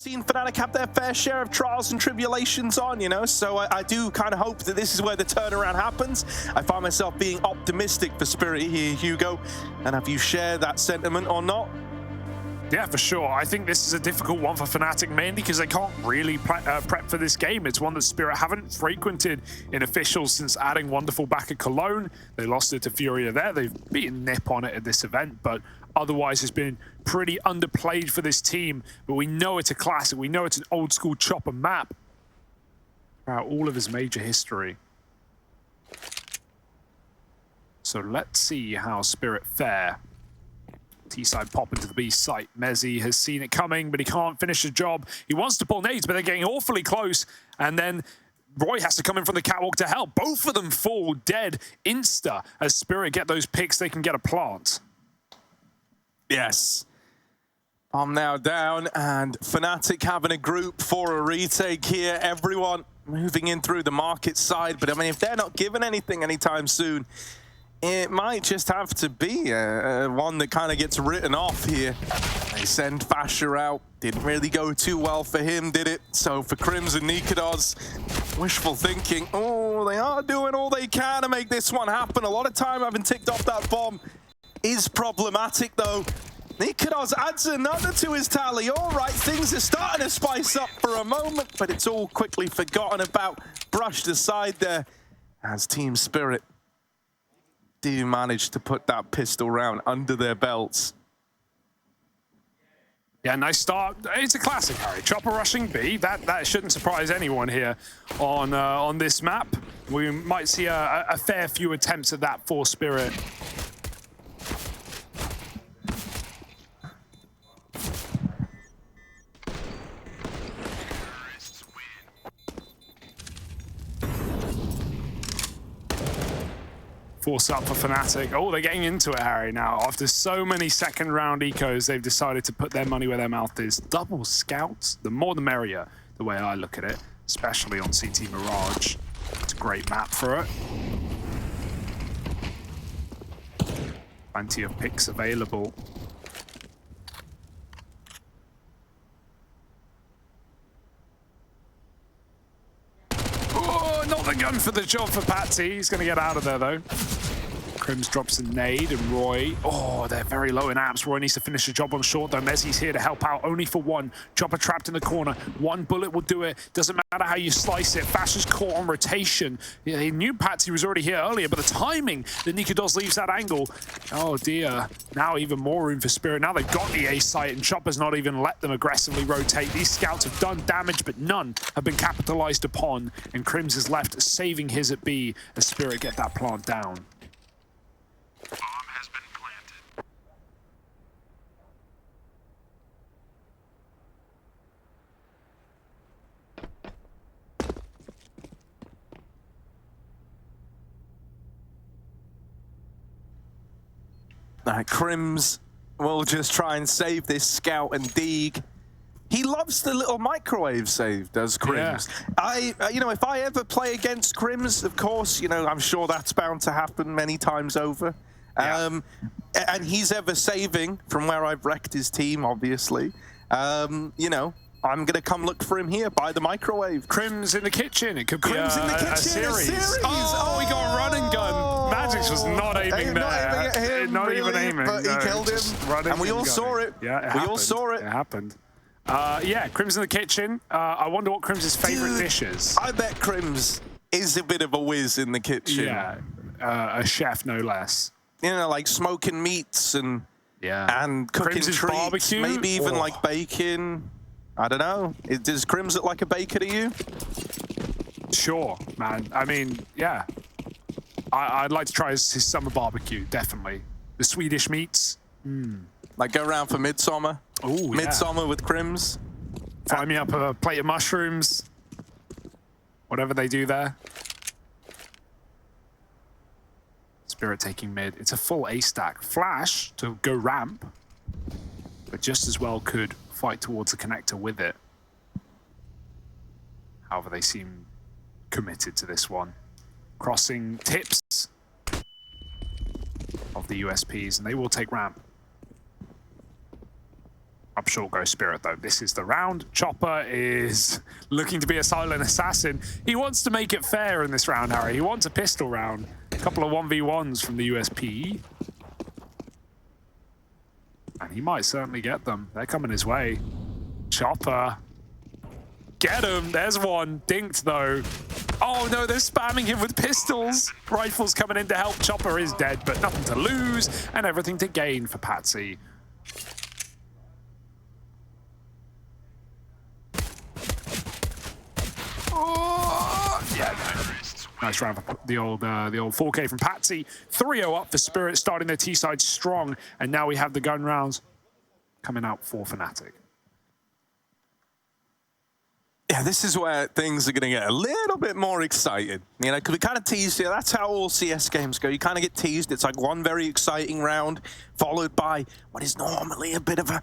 Seen fnatic have their fair share of trials and tribulations on, you know, so I do kind of hope that this is where the turnaround happens. I find myself being optimistic for Spirit here, Hugo, and have you shared that sentiment or not? Yeah, for sure. I think this is a difficult one for fnatic, mainly because they can't really prep for this game. It's one that Spirit haven't frequented in officials since adding Wonderful back at Cologne. They lost it to Furia there. They've beaten Nip on it at this event, but otherwise it's been pretty underplayed for this team. But we know it's a classic. We know it's an old school chopper map throughout all of his major history. So let's see how Spirit fare. T-side pop into the B site. Mezzi has seen it coming, but he can't finish the job. He wants to pull nades, but they're getting awfully close. And then Roy has to come in from the catwalk to help. Both of them fall dead insta. As Spirit get those picks, they can get a plant. Yes. I'm now down, and fnatic having a group for a retake here. Everyone moving in through the market side, but I mean, if they're not given anything anytime soon, it might just have to be one that kind of gets written off here. They send FASHR out. Didn't really go too well for him, did it? So for Crims and Nikodos, wishful thinking. Oh, they are doing all they can to make this one happen. A lot of time having ticked off that bomb is problematic, though. Nikodos adds another to his tally. All right, things are starting to spice up for a moment, but it's all quickly forgotten about, brushed aside there, as Team Spirit do manage to put that pistol round under their belts. Yeah, nice start. It's a classic, Harry. Chopper rushing B. That shouldn't surprise anyone here on this map. We might see a fair few attempts at that for Spirit. Force up for fnatic. Oh, they're getting into it, Harry, now. After so many second round ecos, they've decided to put their money where their mouth is. Double scouts, the more the merrier, the way I look at it, especially on CT Mirage. It's a great map for it. Plenty of picks available. Not the gun for the job for Patsy. He's going to get out of there, though. Crims drops a nade, and Roy... Oh, they're very low in apps. Roy needs to finish the job on short, though. Mezzi's here to help out, only for one. Chopper trapped in the corner. One bullet will do it. Doesn't matter how you slice it. FASHR's caught on rotation. Yeah, he knew Patsy was already here earlier, but the timing that Nikodos leaves that angle... Oh, dear. Now even more room for Spirit. Now they've got the A site, and Chopper's not even let them aggressively rotate. These scouts have done damage, but none have been capitalized upon. And Crims is left saving his at B as Spirit get that plant down. Bomb has been planted. Crims will just try and save this scout and Deeg. He loves the little microwave save, does Crims. Yeah. You know, if I ever play against Crims, of course, you know, I'm sure that's bound to happen many times over. Yeah. And he's ever saving from where I've wrecked his team, obviously. You know, I'm going to come look for him here by the microwave. Crims in the kitchen. It could be Crims in the kitchen, a series. Oh, we got a run and gun. Magix was not aiming there. Not aiming at him, not really, even aiming. But he killed him. And we all saw it. Yeah, we all saw it. It happened. Yeah, Crims in the kitchen. I wonder what Crims' favorite dish is. I bet Crims is a bit of a whiz in the kitchen. Yeah, a chef no less. You know, like smoking meats and cooking treats, barbecue? Maybe even like bacon. I don't know. Does Crims look like a baker to you? Sure, man. I mean, yeah. I'd like to try his summer barbecue, definitely. The Swedish meats. Like go around for Midsummer. Oh, Midsummer with Crims. Fry me up a plate of mushrooms. Whatever they do there. Spirit taking mid. It's a full A stack. Flash to go ramp, but just as well could fight towards the connector with it. However, they seem committed to this one. Crossing tips of the USPs, and they will take ramp. Up short goes Spirit, though. This is the round. Chopper is looking to be a silent assassin. He wants to make it fair in this round, Harry. He wants a pistol round. A couple of 1v1s from the USP. And he might certainly get them. They're coming his way. Chopper. Get him. There's one. Dinked, though. Oh, no, they're spamming him with pistols. Rifles coming in to help. Chopper is dead, but nothing to lose and everything to gain for Patsy. Yeah, nice round for the old 4K from Patsy. 3-0 up for Spirit, starting their T-side strong, and now we have the gun rounds coming out for fnatic. Yeah, this is where things are going to get a little bit more exciting. You know, because we kind of teased it. That's how all CS games go. You kind of get teased. It's like one very exciting round, followed by what is normally a bit of a...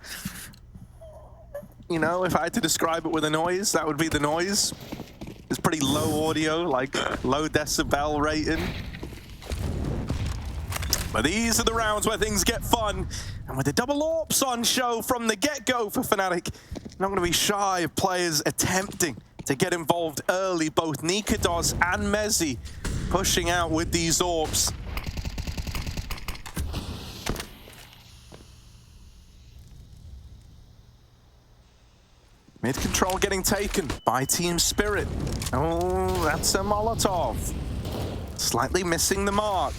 You know, if I had to describe it with a noise, that would be the noise. It's pretty low audio, like low decibel rating. But these are the rounds where things get fun. And with the double AWPs on show from the get-go for fnatic, not going to be shy of players attempting to get involved early. Both Nikados and Mezzy pushing out with these AWPs. Mid control getting taken by Team Spirit. Oh, that's a Molotov. Slightly missing the mark.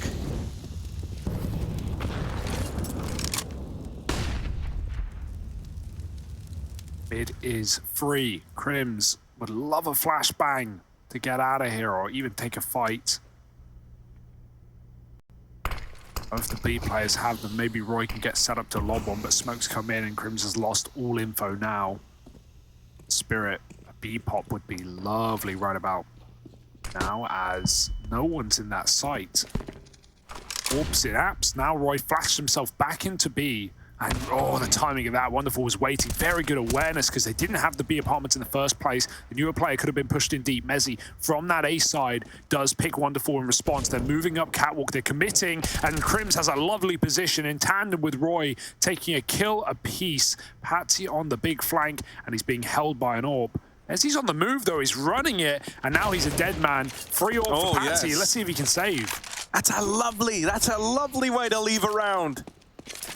Mid is free. Crims would love a flashbang to get out of here or even take a fight. Both the B players have them. Maybe Roy can get set up to lob one, but smokes come in and Crims has lost all info now. Spirit, a B pop would be lovely right about now, as no one's in that site. Orbs in apps. Now Roy flashed himself back into B. And oh, the timing of that. Wonderful was waiting. Very good awareness because they didn't have the B apartments in the first place. The newer player could have been pushed in deep. Mezzy from that A side does pick Wonderful in response. They're moving up catwalk. They're committing. And Crims has a lovely position in tandem with Roy, taking a kill apiece. Patsy on the big flank, and he's being held by an AWP. As he's on the move, though, he's running it, and now he's a dead man. Free AWP for Patsy. Yes. Let's see if he can save. That's a lovely way to leave a round.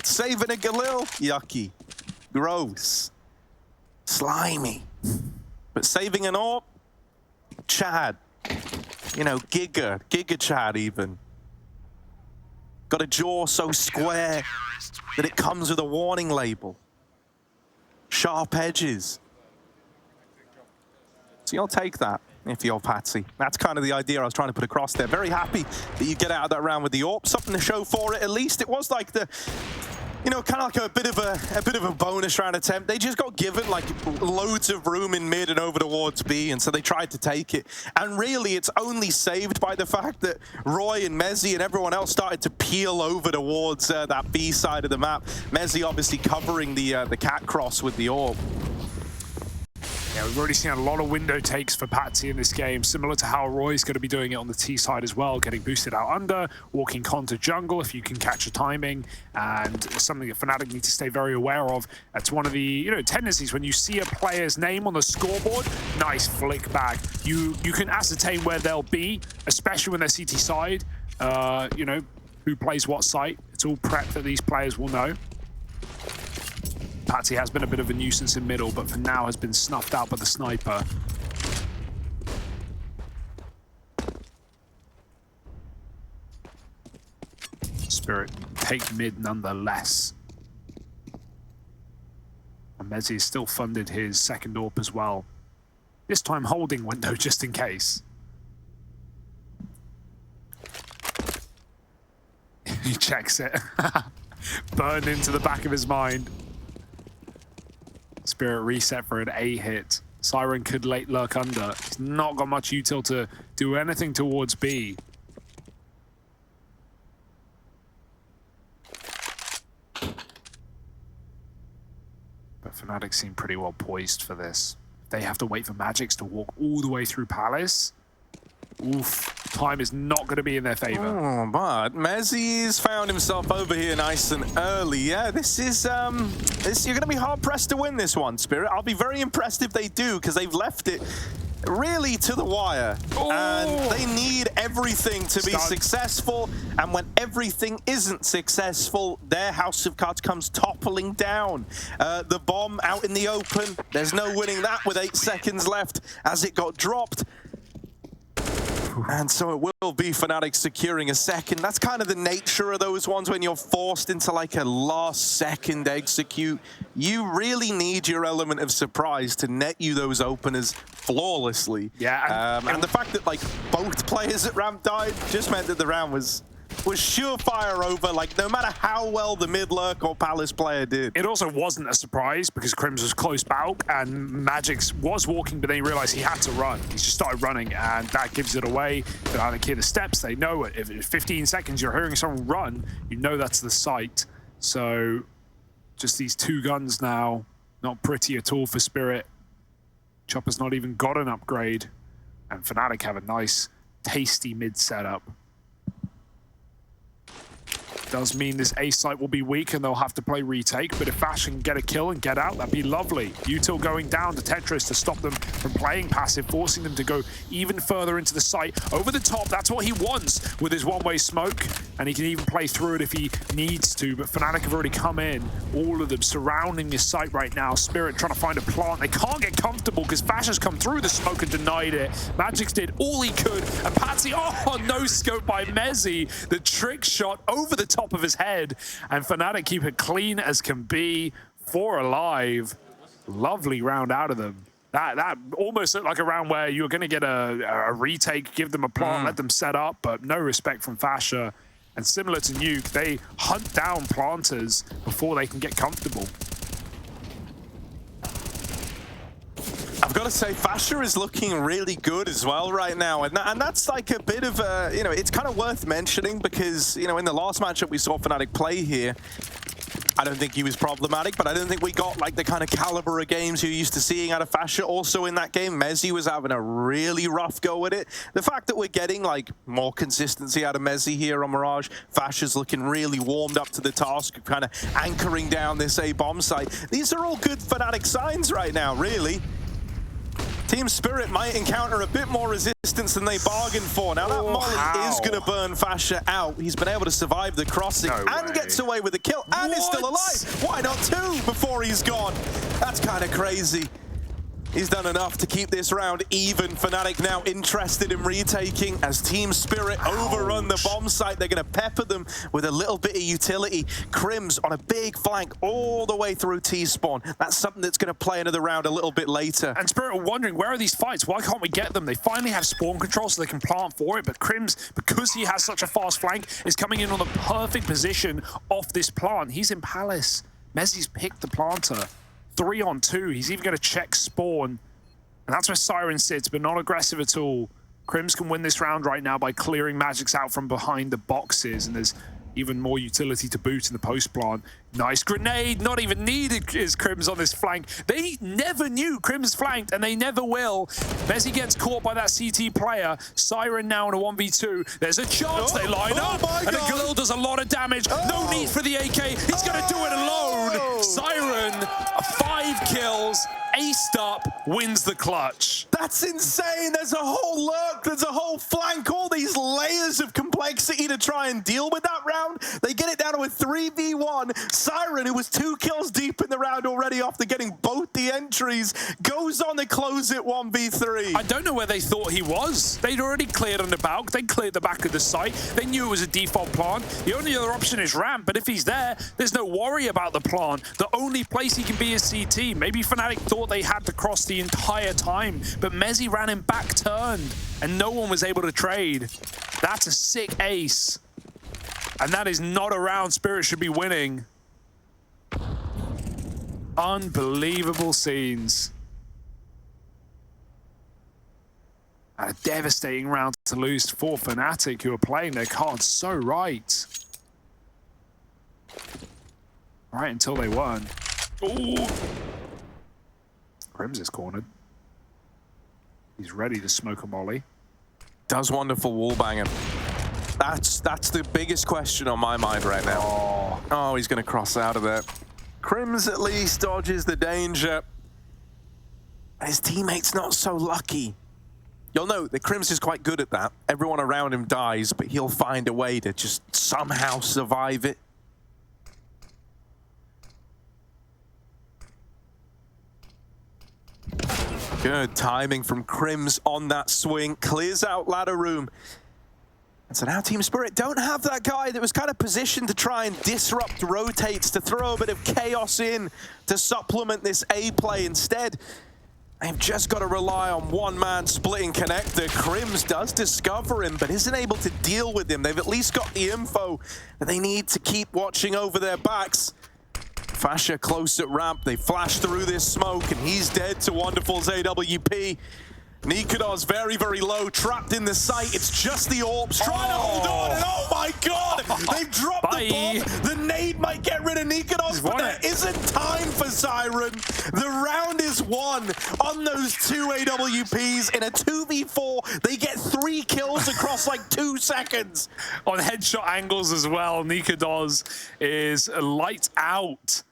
Saving a Galil, yucky, gross, slimy. But saving an AWP, Chad, you know, Giga Chad even. Got a jaw so square that it comes with a warning label. Sharp edges. So you'll take that if you're Patsy. That's kind of the idea I was trying to put across there. Very happy that you get out of that round with the AWP. Something to show for it, at least. It was like the... You know, kind of like a bit of a bonus round attempt. They just got given like loads of room in mid and over towards B, and so they tried to take it. And really, it's only saved by the fact that Roy and Mezzy and everyone else started to peel over towards that B side of the map. Mezzy obviously covering the cat cross with the AWP. Yeah, we've already seen a lot of window takes for Patsy in this game, similar to how Roy's going to be doing it on the T side as well, getting boosted out under, walking con to jungle if you can catch a timing, and something that fnatic need to stay very aware of. That's one of the tendencies when you see a player's name on the scoreboard. Nice flick back. You can ascertain where they'll be, especially when they're CT side. Who plays what site. It's all prep that these players will know. Patsy has been a bit of a nuisance in middle, but for now has been snuffed out by the sniper. Spirit take mid nonetheless. And Mezzy still funded his second AWP as well. This time holding window just in case. He checks it. Burned into the back of his mind. Spirit reset for an A hit. Siren could late lurk under. He's not got much util to do anything towards B. But fnatic seem pretty well poised for this. They have to wait for Magics to walk all the way through Palace. Oof. Time is not going to be in their favor. Oh, but Mezzy's found himself over here nice and early. Yeah, this is you're going to be hard pressed to win this one, Spirit. I'll be very impressed if they do, because they've left it really to the wire. Oh. And they need everything to be successful. And when everything isn't successful, their house of cards comes toppling down. The bomb out in the open. There's no winning that with 8 seconds left as it got dropped. And so it will be fnatic securing a second. That's kind of the nature of those ones when you're forced into like a last second execute. You really need your element of surprise to net you those openers flawlessly. Yeah. And the fact that like both players at ramp died just meant that the round was surefire over, like no matter how well the mid lurk or Palace player did. It also wasn't a surprise because Crims was close back and Magix was walking, but then he realized he had to run. He just started running and that gives it away. They don't hear the steps, they know it. If it's 15 seconds you're hearing someone run, you know that's the site. So just these 2 guns now, not pretty at all for Spirit. Chopper's not even got an upgrade. And fnatic have a nice, tasty mid setup. Does mean this A site will be weak and they'll have to play retake, but if FASHR can get a kill and get out, that'd be lovely. Util going down to Tetris to stop them from playing passive, forcing them to go even further into the site. Over the top, that's what he wants with his one-way smoke, and he can even play through it if he needs to, but fnatic have already come in, all of them surrounding this site right now. Spirit trying to find a plant. They can't get comfortable because FASHR's come through the smoke and denied it. Magix did all he could, and Patsy, oh, no scope by Mezzy. The trick shot over the top of his head, and fnatic keep it clean as can be. 4 alive. Lovely round out of them. That almost looked like a round where you were going to get a retake, give them a plant, let them set up, but no respect from FASHR. And similar to Nuke, they hunt down planters before they can get comfortable. I've got to say, FASHR is looking really good as well right now. And that's like a bit of a, you know, it's kind of worth mentioning because, you know, in the last matchup we saw fnatic play here, I don't think he was problematic, but I don't think we got like the kind of caliber of games you're used to seeing out of FASHR. Also in that game, Mezzy was having a really rough go at it. The fact that we're getting like more consistency out of Mezzy here on Mirage, FASHR's looking really warmed up to the task of kind of anchoring down this A bomb site. These are all good fnatic signs right now, really. Team Spirit might encounter a bit more resistance than they bargained for. Now that molly is going to burn FASHR out. He's been able to survive the crossing and gets away with a kill and is still alive. Why not 2 before he's gone? That's kind of crazy. He's done enough to keep this round even. fnatic now interested in retaking as Team Spirit overrun the bomb site. They're going to pepper them with a little bit of utility. Crims on a big flank all the way through T-spawn. That's something that's going to play another round a little bit later. And Spirit are wondering, where are these fights? Why can't we get them? They finally have spawn control so they can plant for it, but Crims, because he has such a fast flank, is coming in on the perfect position off this plant. He's in Palace. Mezzy's picked the planter. 3 on 2. He's even going to check spawn. And that's where Siren sits, but not aggressive at all. Crims can win this round right now by clearing Magix out from behind the boxes. And there's even more utility to boot in the post plant. Nice grenade, not even needed is Crims on this flank. They never knew Crims flanked, and they never will. Mezzy gets caught by that CT player. Siren now in a 1v2. There's a chance they line up, and the Galil does a lot of damage. No need for the AK. He's going to do it alone. Siren, 5 kills, aced up, wins the clutch. That's insane. There's a whole lurk, there's a whole flank, all these layers of complexity to try and deal with that round. They get it down to a 3v1. Siren, who was 2 kills deep in the round already after getting both the entries, goes on to close it 1v3. I don't know where they thought he was. They'd already cleared on the back. They cleared the back of the site. They knew it was a default plant. The only other option is ramp, but if he's there, there's no worry about the plant. The only place he can be is CT. Maybe fnatic thought they had to cross the entire time, but Mezzy ran him back turned, and no one was able to trade. That's a sick ace. And that is not a round Spirit should be winning. Unbelievable scenes. A devastating round to lose for fnatic, who are playing their cards so right. Right until they won. Ooh. Crims is cornered. He's ready to smoke a molly. Does wonderful wallbanging. That's the biggest question on my mind right now. Oh, he's going to cross out of there. Crims at least dodges the danger. His teammate's not so lucky. You'll note that Crims is quite good at that. Everyone around him dies, but he'll find a way to just somehow survive it. Good timing from Crims on that swing. Clears out ladder room. And so now Team Spirit don't have that guy that was kind of positioned to try and disrupt rotates, to throw a bit of chaos in to supplement this A play. Instead, they've just got to rely on one man splitting connector. Crims does discover him, but isn't able to deal with him. They've at least got the info that they need to keep watching over their backs. FASHR close at ramp. They flash through this smoke, and he's dead to Wonderful's AWP. Nikodos very, very low, trapped in the site. It's just the Orps trying to hold on, and oh my god! They've dropped the bomb. The nade might get rid of Nikodos, but there isn't time for Siren. The round is won on those two AWPs in a 2v4. They get 3 kills across like 2 seconds. On headshot angles as well, Nikodos is lights out.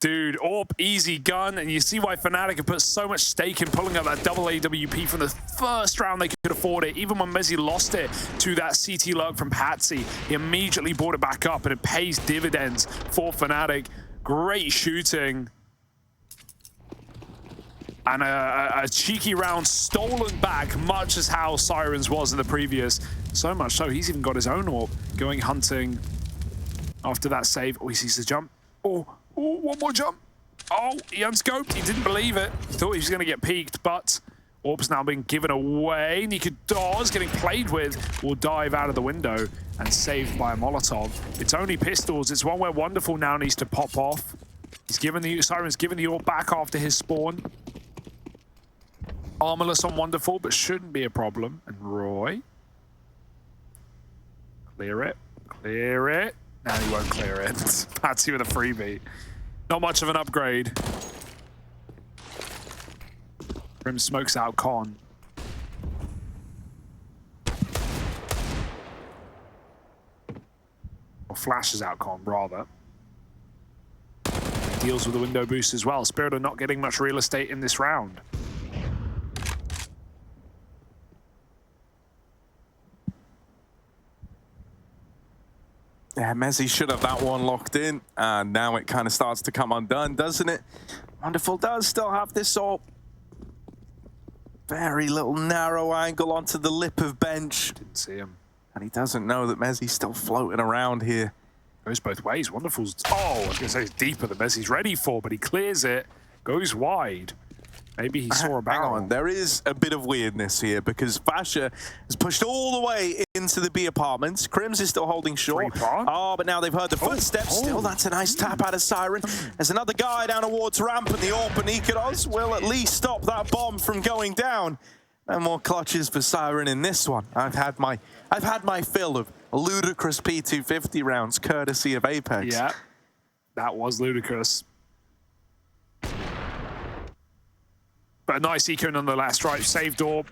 Dude, AWP, easy gun, and you see why fnatic have put so much stake in pulling up that double AWP from the first round they could afford it. Even when Mezzy lost it to that CT lurk from Patsy, he immediately brought it back up, and it pays dividends for fnatic. Great shooting. And a cheeky round stolen back, much as how Sirens was in the previous. So much so, he's even got his own AWP going hunting after that save. Oh, he sees the jump. Oh, one more jump. Oh, he unscoped. He didn't believe it. He thought he was going to get peeked, but AWP's now being given away. Nikodos getting played with will dive out of the window and saved by a Molotov. It's only pistols. It's one where Wonderful now needs to pop off. He's given the Siren's given the AWP back after his spawn. Armorless on Wonderful, but shouldn't be a problem. And Roy. Clear it. Clear it. Now he won't clear it. Patsy with a freebie. Not much of an upgrade. Grim smokes out Con. Or flashes out Con, rather. Deals with the window boost as well. Spirit are not getting much real estate in this round. Yeah, Mezzy should have that one locked in, and now it kind of starts to come undone, doesn't it? Wonderful does still have this AWP. Very little narrow angle onto the lip of bench. Didn't see him. And he doesn't know that Mezzy's still floating around here. Goes both ways. Wonderful's... Oh, I was going to say it's deeper than Mezzy's ready for, but he clears it. Goes wide. Maybe he saw a barrel. Hang on, there is a bit of weirdness here because FASHR has pushed all the way into the B apartments. Crims is still holding short. Oh, but now they've heard the footsteps. Still, that's a nice tap out of Siren. There's another guy down towards ramp, and the AWP and Nikodos will at least stop that bomb from going down. No more clutches for Siren in this one. I've had my fill of ludicrous P250 rounds, courtesy of Apex. Yeah, that was ludicrous. But a nice eco nonetheless, right? Saved AWP.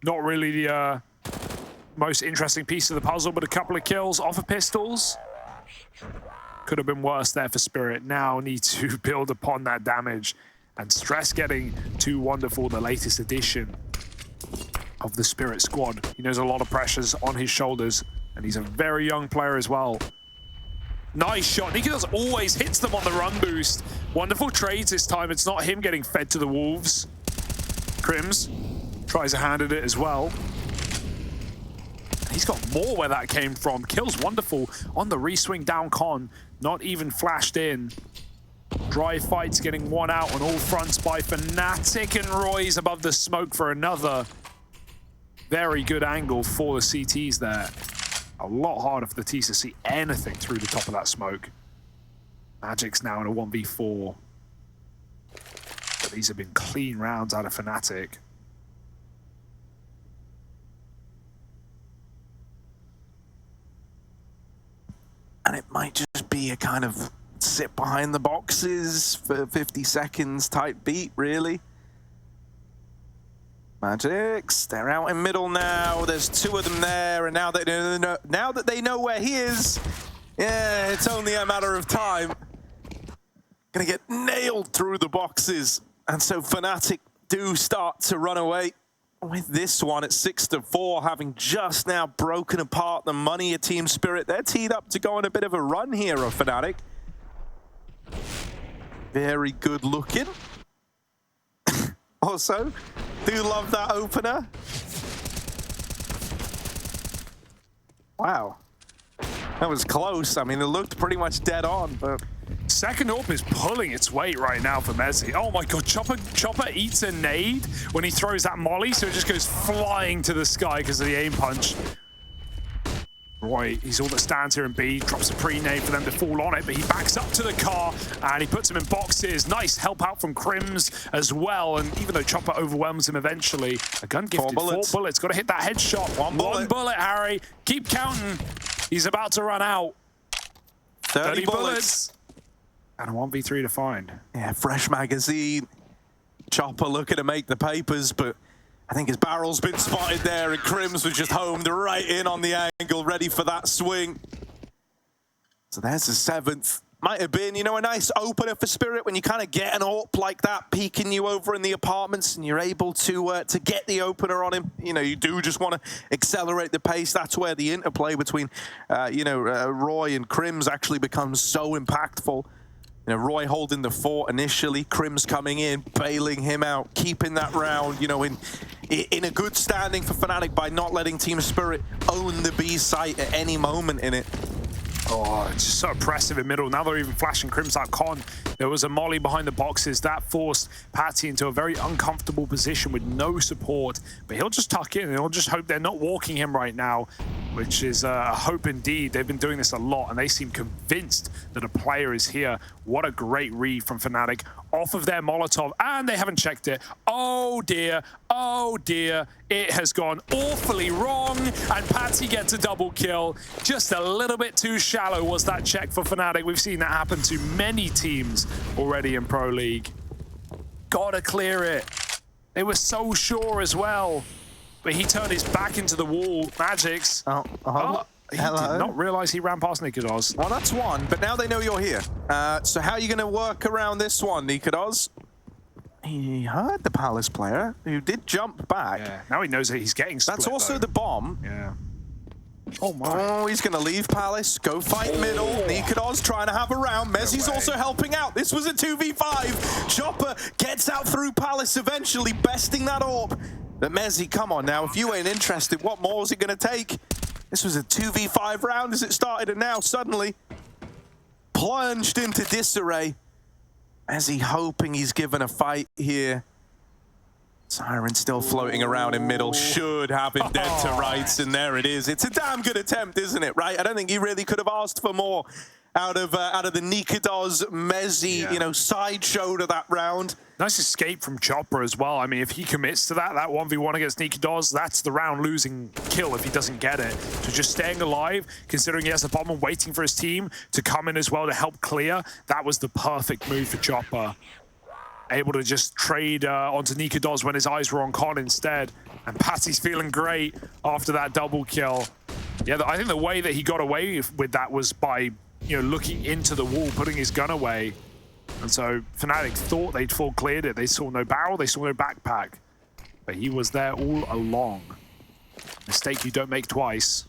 Not really the most interesting piece of the puzzle, but a couple of kills off of pistols. Could have been worse there for Spirit. Now need to build upon that damage. And Stress getting to Wonderful, the latest addition of the Spirit squad. He knows a lot of pressures on his shoulders, and he's a very young player as well. Nice shot. Nikodos always hits them on the run boost. Wonderful trades this time. It's not him getting fed to the wolves. Crims tries a hand at it as well. He's got more where that came from. Kills Wonderful on the reswing down Con. Not even flashed in. Dry fights getting one out on all fronts by fnatic, and Roy's above the smoke for another very good angle for the CTs there. A lot harder for the T's to see anything through the top of that smoke. Magic's now in a 1v4. But these have been clean rounds out of fnatic. And it might just be a kind of sit behind the boxes for 50 seconds type beat, really. Magics, they're out in middle now. There's two of them there, and now that they know where he is, yeah, it's only a matter of time. Gonna get nailed through the boxes, and so fnatic do start to run away with this one at 6-4, having just now broken apart the money of Team Spirit. They're teed up to go on a bit of a run here of fnatic. Very good looking. Also, do love that opener. Wow. That was close. I mean, it looked pretty much dead on, but... Second AWP is pulling its weight right now for Mezzi. Oh my god, Chopper eats a nade when he throws that molly, so it just goes flying to the sky because of the aim punch. Roy, he's all that stands here in B, drops a pre-nade for them to fall on it, but he backs up to the car and he puts him in boxes. Nice help out from Crims as well, and even though Chopper overwhelms him eventually, a gun gifted, 4 bullets, got to hit that headshot. One bullet, Harry. Keep counting. He's about to run out. 30 bullets. And a 1v3 to find. Yeah, fresh magazine. Chopper looking to make the papers, but I think his barrel's been spotted there, and Crims was just homed right in on the angle, ready for that swing. So there's the 7th. Might have been, you know, a nice opener for Spirit when you kind of get an AWP like that peeking you over in the apartments and you're able to get the opener on him. You know, you do just want to accelerate the pace. That's where the interplay between, Roy and Crims actually becomes so impactful. You know, Roy holding the fort initially, Crims coming in, bailing him out, keeping that round, you know, in a good standing for fnatic by not letting Team Spirit own the B site at any moment in it. Oh, it's just so oppressive in middle. Now they're even flashing Crims out con. There was a molly behind the boxes. That forced Patty into a very uncomfortable position with no support. But he'll just tuck in and he'll just hope they're not walking him right now, which is a hope indeed. They've been doing this a lot and they seem convinced that a player is here. What a great read from fnatic off of their Molotov, and they haven't checked it. Oh dear, it has gone awfully wrong, and Patsy gets a double kill. Just a little bit too shallow was that check for fnatic. We've seen that happen to many teams already in Pro League. Gotta clear it. They were so sure as well, but he turned his back into the wall. Magics. He did not realize he ran past Nikodos. Well, that's one, but now they know you're here. So how are you going to work around this one, Nikodos? He heard the Palace player, who did jump back. Yeah, now he knows that he's getting split, that's also the bomb. Yeah. Oh my. Oh, he's going to leave Palace, go fight middle. Nikodos trying to have a round. Mezzi's also helping out. This was a 2v5. Chopper gets out through Palace eventually, besting that AWP. But Mezzi, come on now. If you ain't interested, what more is it going to take? This was a 2v5 round as it started, and now suddenly plunged into disarray. Mezzi hoping he's given a fight here. Siren still floating around in middle, should have him dead to rights, and there it is. It's a damn good attempt, isn't it, right? I don't think he really could have asked for more out of the Nikodos Mezzi, you know, sideshow to that round. Nice escape from Chopper as well. I mean, if he commits to that 1v1 against Nikodos, that's the round losing kill if he doesn't get it. So just staying alive, considering he has a bomb and waiting for his team to come in as well to help clear, that was the perfect move for Chopper. Able to just trade onto Nikodos when his eyes were on Con instead. And Patsy's feeling great after that double kill. Yeah, I think the way that he got away with that was by, you know, looking into the wall, putting his gun away. And so fnatic thought they'd full cleared it. They saw no barrel, they saw no backpack. But he was there all along. Mistake you don't make twice.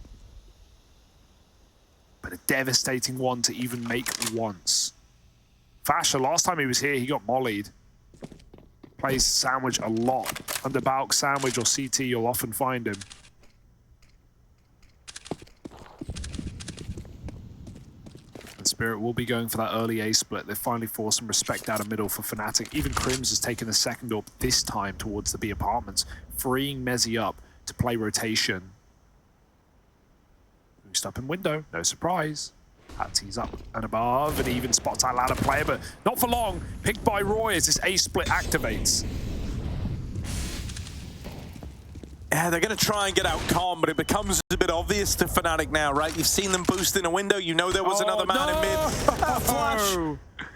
But a devastating one to even make once. FASHR, last time he was here, he got mollied. Plays sandwich a lot. Under Balk, sandwich, or CT, you'll often find him. Spirit will be going for that early A split. They finally forced some respect out of middle for fnatic. Even Crims has taken the second AWP this time towards the B apartments, freeing Mezzi up to play rotation. Boost up in window, no surprise. Patsy's up and above, and he even spots that ladder player, but not for long. Picked by Roy as this A split activates. Yeah, they're going to try and get out calm, but it becomes a bit obvious to Fnatic now, right? You've seen them boost in a window. You know there was another man in mid. Flash,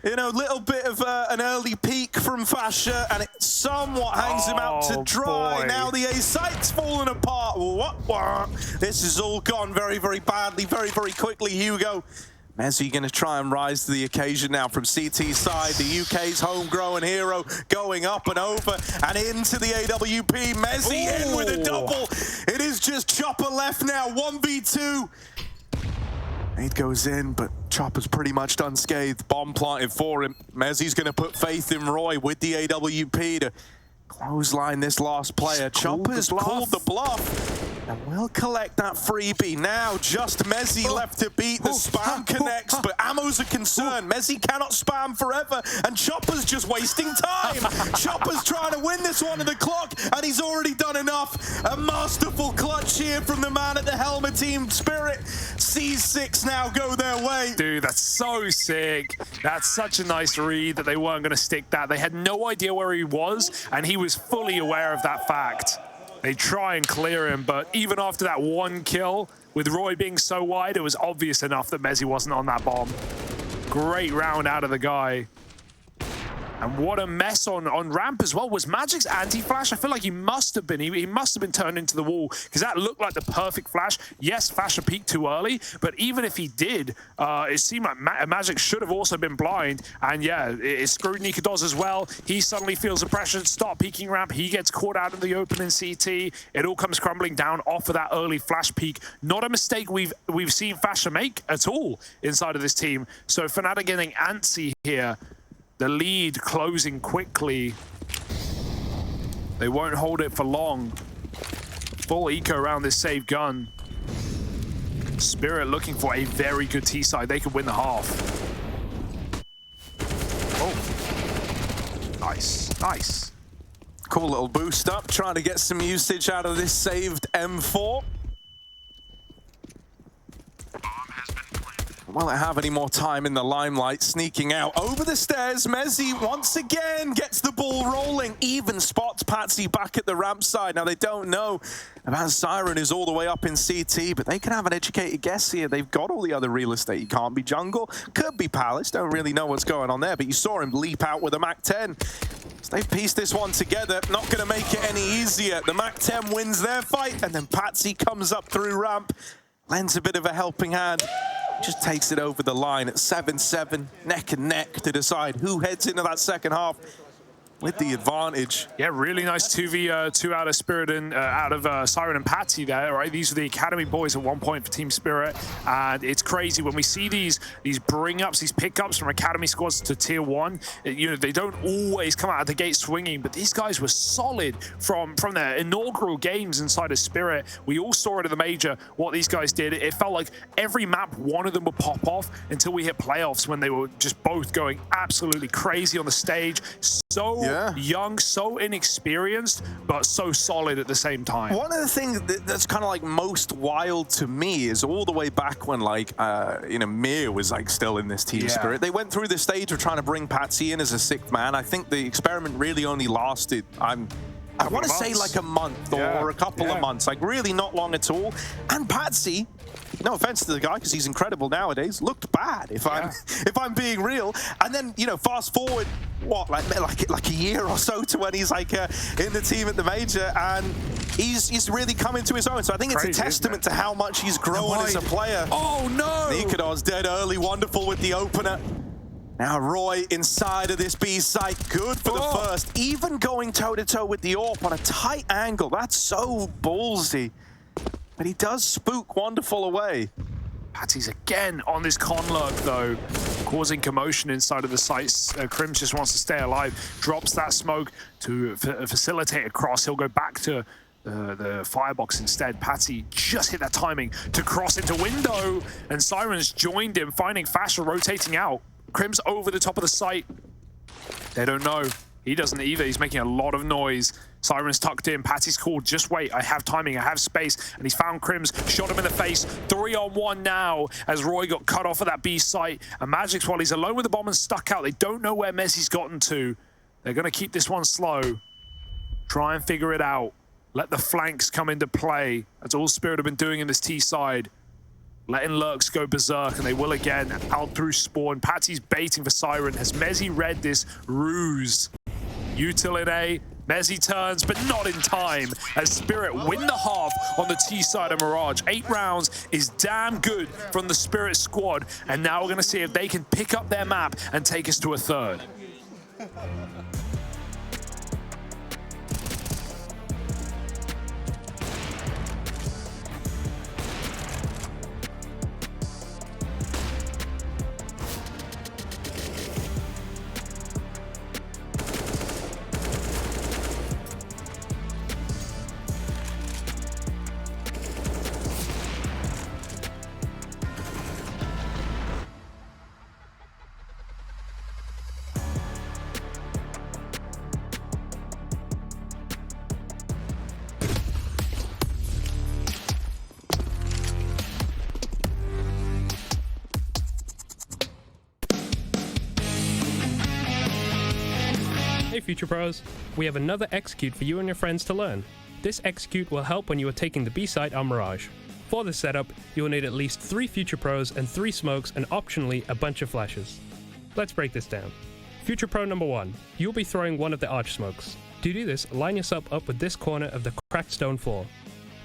you know, little bit of an early peek from FASHR, and it somewhat hangs him out to dry. Boy. Now the A site's falling apart. What? This has all gone very, very badly, very, very quickly, Hugo. Mezzi going to try and rise to the occasion now from CT side. The UK's homegrown hero going up and over and into the AWP. Mezzi in with a double. It is just Chopper left now, 1v2. Nade goes in, but Chopper's pretty much unscathed. Bomb planted for him. Mezzi's going to put faith in Roy with the AWP to clothesline this last player. Chopper's called the bluff. And we'll collect that freebie. Now just Mezzi left to beat. The spam connects, but ammo's a concern. Mezzi cannot spam forever, and Chopper's just wasting time. Chopper's trying to win this one to the clock, and he's already done enough. A masterful clutch here from the man at the helmet team. Spirit C6 now go their way. Dude, that's so sick. That's such a nice read that they weren't going to stick that. They had no idea where he was, and he was fully aware of that fact. They try and clear him, but even after that one kill, with Roy being so wide, it was obvious enough that Mezzi wasn't on that bomb. Great round out of the guy. And what a mess on ramp as well. Was Magic's anti-flash? I feel like he must have been. He must have been turned into the wall, because that looked like the perfect flash. Yes, FASHR peaked too early, but even if he did, it seemed like Magic should have also been blind. And yeah, it screwed Nikadoz as well. He suddenly feels the pressure to start peeking ramp. He gets caught out in the open in CT. It all comes crumbling down off of that early flash peak. Not a mistake we've seen FASHR make at all inside of this team. So Fnatic getting antsy here. The lead closing quickly. They won't hold it for long. Full eco around this save gun. Spirit looking for a very good T side. They could win the half. Oh, nice, nice. Cool little boost up, trying to get some usage out of this saved M4. Will it have any more time in the limelight? Sneaking out over the stairs. Mezzi once again gets the ball rolling. Even spots Patsy back at the ramp side. Now they don't know about Siren, who's all the way up in CT, but they can have an educated guess here. They've got all the other real estate. You can't be jungle, could be Palace. Don't really know what's going on there, but you saw him leap out with a MAC-10. So they've pieced this one together. Not going to make it any easier. The MAC-10 wins their fight, and then Patsy comes up through ramp, lends a bit of a helping hand. Just takes it over the line at 7-7, neck and neck to decide who heads into that second half with the advantage. Yeah, really nice 2v2 out of Spirit and out of Siren and Patsy there, right? These are the academy boys at 1 point for Team Spirit, and it's crazy when we see these bring-ups, these pickups from academy squads to tier 1. You know, they don't always come out of the gate swinging, but these guys were solid from their inaugural games inside of Spirit. We all saw it at the major, what these guys did. It felt like every map, one of them would pop off until we hit playoffs, when they were just both going absolutely crazy on the stage. So young, so inexperienced, but so solid at the same time. One of the things that's kind of like most wild to me is all the way back when, like, you know, Mir was like still in this Team Spirit. They went through the stage of trying to bring Patsy in as a 6th man. I think the experiment really only lasted, I want to say like a month or a couple of months, like really not long at all. And Patsy, no offense to the guy, because he's incredible nowadays, looked bad, if I'm being real. And then, you know, fast forward, what, like a year or so to when he's like in the team at the major, and he's really come into his own. So I think it's a testament to how much he's grown as a player. Oh no! Nikadoz dead early, wonderful with the opener. Now Roy inside of this B site, good for the first. Even going toe-to-toe with the AWP on a tight angle, that's so ballsy. But he does spook wonderful away. Patsy's again on this con lurk though, causing commotion inside of the sites. Crims just wants to stay alive, drops that smoke to facilitate a cross. He'll go back to the firebox instead. Patsy just hit that timing to cross into window, and Siren's joined him, finding FASHR rotating out. Crims over the top of the site. They don't know. He doesn't either. He's making a lot of noise. Siren's tucked in. Patsy's called, just wait. I have timing. I have space. And he's found Crims. Shot him in the face. 3-on-1 now as Roy got cut off at that B site. And Magic's, while he's alone with the bomb and stuck out, they don't know where Mezzi's gotten to. They're going to keep this one slow. Try and figure it out. Let the flanks come into play. That's all Spirit have been doing in this T side. Letting Lurks go berserk, and they will again out through spawn. Patsy's baiting for Siren. Has Mezzy read this ruse? Util in A. Mezzy turns, but not in time, as Spirit win the half on the T side of Mirage. 8 rounds is damn good from the Spirit squad, and now we're going to see if they can pick up their map and take us to a third. Hey Future Pros, we have another execute for you and your friends to learn. This execute will help when you are taking the B site on Mirage. For this setup, you will need at least 3 Future Pros and 3 smokes and optionally a bunch of flashes. Let's break this down. Future Pro number 1, you'll be throwing one of the arch smokes. To do this, line yourself up with this corner of the cracked stone floor.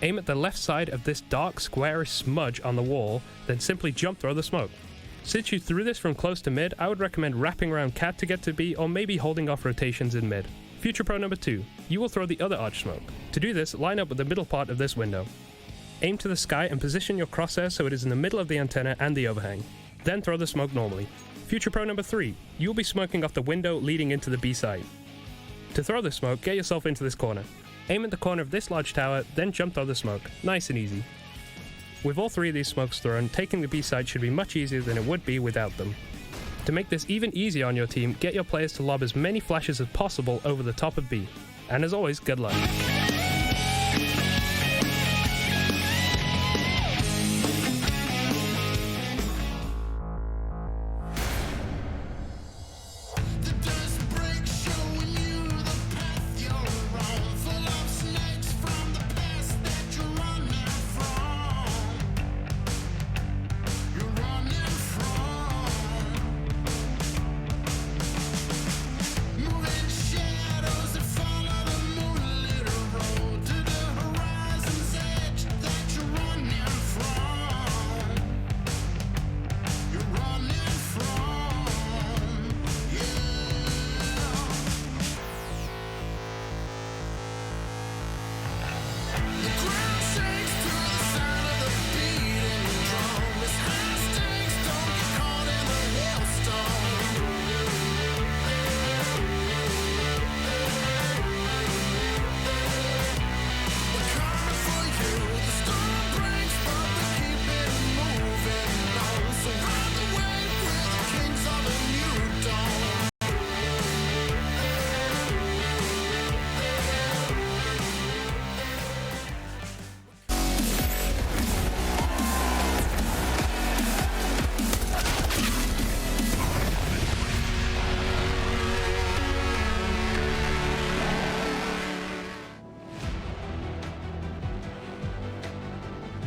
Aim at the left side of this dark squarish smudge on the wall, then simply jump throw the smoke. Since you threw this from close to mid, I would recommend wrapping around cat to get to B or maybe holding off rotations in mid. Future Pro number 2, you will throw the other arch smoke. To do this, line up with the middle part of this window. Aim to the sky and position your crosshair so it is in the middle of the antenna and the overhang. Then throw the smoke normally. Future Pro number 3, you will be smoking off the window leading into the B side. To throw the smoke, get yourself into this corner. Aim at the corner of this large tower, then jump throw the smoke. Nice and easy. With all 3 of these smokes thrown, taking the B side should be much easier than it would be without them. To make this even easier on your team, get your players to lob as many flashes as possible over the top of B. And as always, good luck.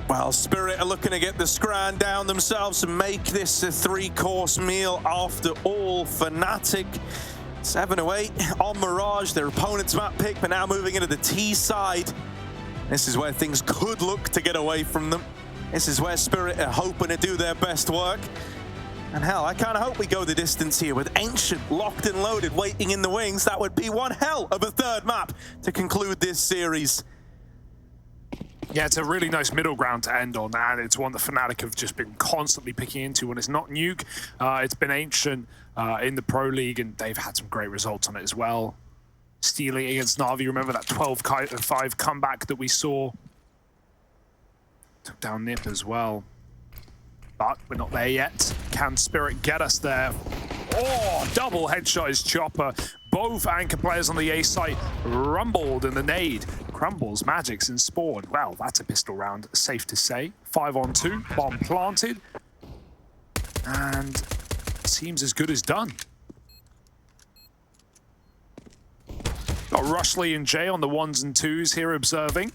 Well, Spirit are looking to get the scran down themselves and make this a 3-course meal after all. fnatic 7-8 on Mirage, their opponent's map pick, but now moving into the T side. This is where things could look to get away from them. This is where Spirit are hoping to do their best work. And hell, I kind of hope we go the distance here with Ancient locked and loaded, waiting in the wings. That would be one hell of a third map to conclude this series. Yeah, it's a really nice middle ground to end on, and it's one that fnatic have just been constantly picking into. When it's not Nuke, it's been Ancient in the Pro League, and they've had some great results on it as well. Stealing against Na'Vi, remember that 12-5 comeback that we saw? Took down Nip as well. But we're not there yet. Can Spirit get us there? Oh, double headshot is Chopper. Both anchor players on the A site rumbled in the nade. Crumbles, Magics, and Spawn. Well, that's a pistol round, safe to say. 5-on-2, bomb planted. And seems as good as done. Got Rushley and Jay on the 1s and 2s here observing.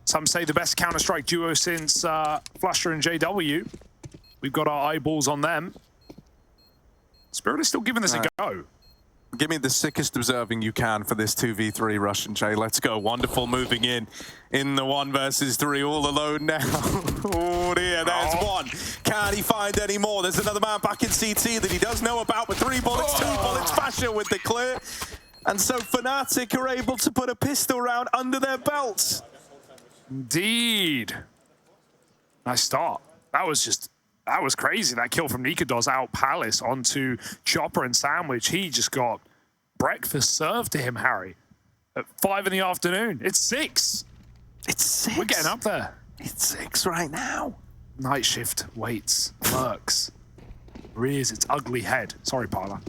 Some say the best Counter-Strike duo since FASHR and JW. We've got our eyeballs on them. Spirit is still giving this a go. Give me the sickest observing you can for this 2v3 Rush and Jay. Let's go. Wonderful moving in the 1 versus 3 all alone now. Oh dear, there's one. Can he find any more? There's another man back in CT that he does know about with 3 bullets, 2 bullets. FASHR with the clear. And so fnatic are able to put a pistol round under their belts. Indeed. Nice start. That was crazy. That kill from Nikados out Palace onto Chopper and Sandwich. He just got breakfast served to him, Harry, at 5 in the afternoon. It's 6. It's 6. We're getting up there. It's 6 right now. Night shift waits, lurks, rears its ugly head. Sorry, Parla.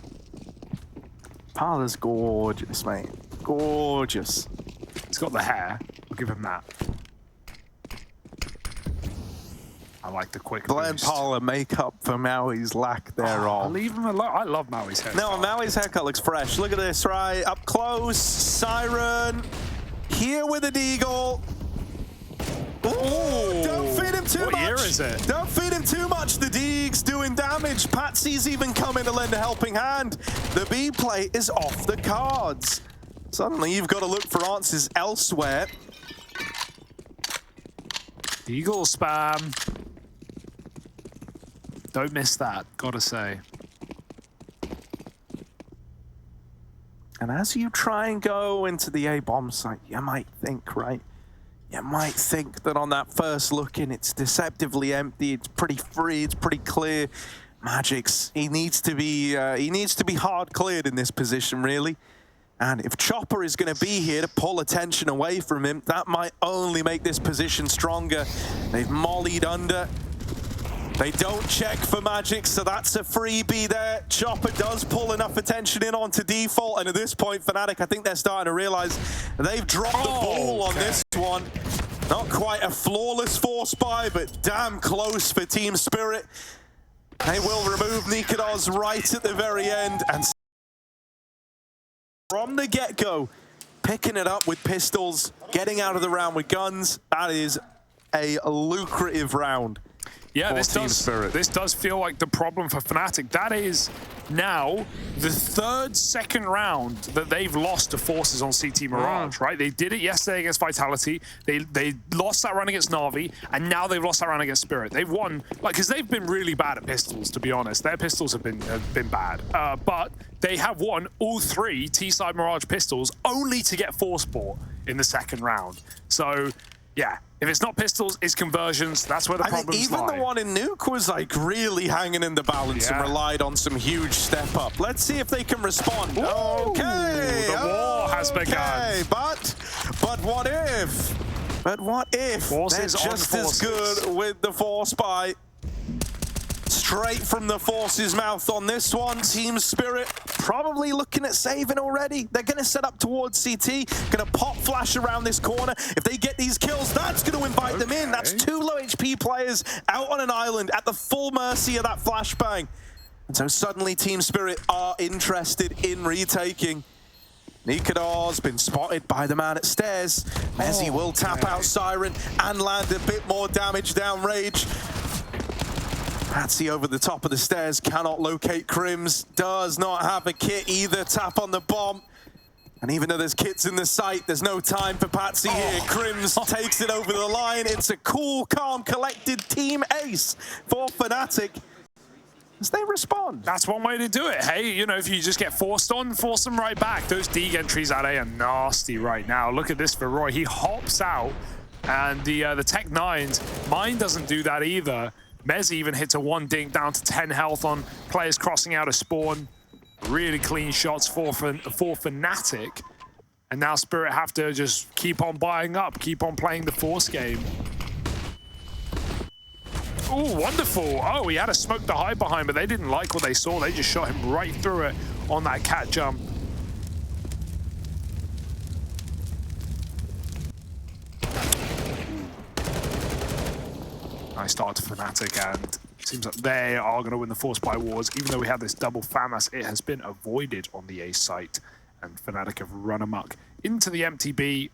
Parla's gorgeous, mate. Gorgeous. He's got the hair. I'll give him that. I like the quick Blend boost. Parla make up for Maui's lack thereof. Leave him alone. I love Maui's hair. No, Maui's haircut looks fresh. Look at this, right? Up close. Siren. Here with a deagle. Ooh, don't feed him too much. What year is it? Don't feed him too much. The Deeg's doing damage. Patsy's even coming to lend a helping hand. The B play is off the cards. Suddenly you've got to look for answers elsewhere. Eagle spam. Don't miss that, gotta say. And as you try and go into the A bomb site, you might think, right? You might think that on that first look in, it's deceptively empty, it's pretty free, it's pretty clear. Magic's, he needs to be hard cleared in this position, really. And if Chopper is going to be here to pull attention away from him, that might only make this position stronger. They've mollied under. They don't check for Magic, so that's a freebie there. Chopper does pull enough attention in onto default, and at this point, fnatic, I think they're starting to realize they've dropped the ball on this one. Not quite a flawless force buy, but damn close for Team Spirit. They will remove Nikados right at the very end, and from the get-go, picking it up with pistols, getting out of the round with guns. That is a lucrative round. Yeah, this does feel like the problem for fnatic. That is now the 3rd second round that they've lost to Forces on CT Mirage, right? They did it yesterday against Vitality. They lost that round against Na'Vi, and now they've lost that round against Spirit. They've won, like, because they've been really bad at pistols, to be honest. Their pistols have been bad, but they have won all 3 T-side Mirage pistols only to get Force bought in the 2nd round. So, yeah. If it's not pistols, it's conversions. That's where the problems lie. Even the one in Nuke was like really hanging in the balance and relied on some huge step up. Let's see if they can respond. Ooh, okay, the war has begun. But what if? But what if Forces they're just as good with the Force buy? Straight from the Force's mouth on this one. Team Spirit probably looking at saving already. They're going to set up towards CT, going to pop flash around this corner. If they get these kills, that's going to invite them in. That's 2 low HP players out on an island at the full mercy of that flashbang. And so suddenly Team Spirit are interested in retaking. Nikados been spotted by the man at stairs. Mezzy will tap out Siren and land a bit more damage down Rage. Patsy over the top of the stairs, cannot locate Crims, does not have a kit either, tap on the bomb. And even though there's kits in the site, there's no time for Patsy here. Crims takes it over the line. It's a cool, calm, collected team ace for fnatic as they respond. That's one way to do it. Hey, you know, if you just get forced on, force them right back. Those Deeg entries out A are nasty right now. Look at this for Roy. He hops out, and the Tech 9's mine doesn't do that either. Mez even hits a 1 dink down to 10 health on players crossing out of spawn. Really clean shots for fnatic. And now Spirit have to just keep on buying up, keep on playing the Force game. Oh, wonderful. Oh, he had a smoke to hide behind, but they didn't like what they saw. They just shot him right through it on that cat jump. Nice start to fnatic, and it seems like they are going to win the Force buy wars. Even though we have this double FAMAS, it has been avoided on the A site. And fnatic have run amok into the empty B.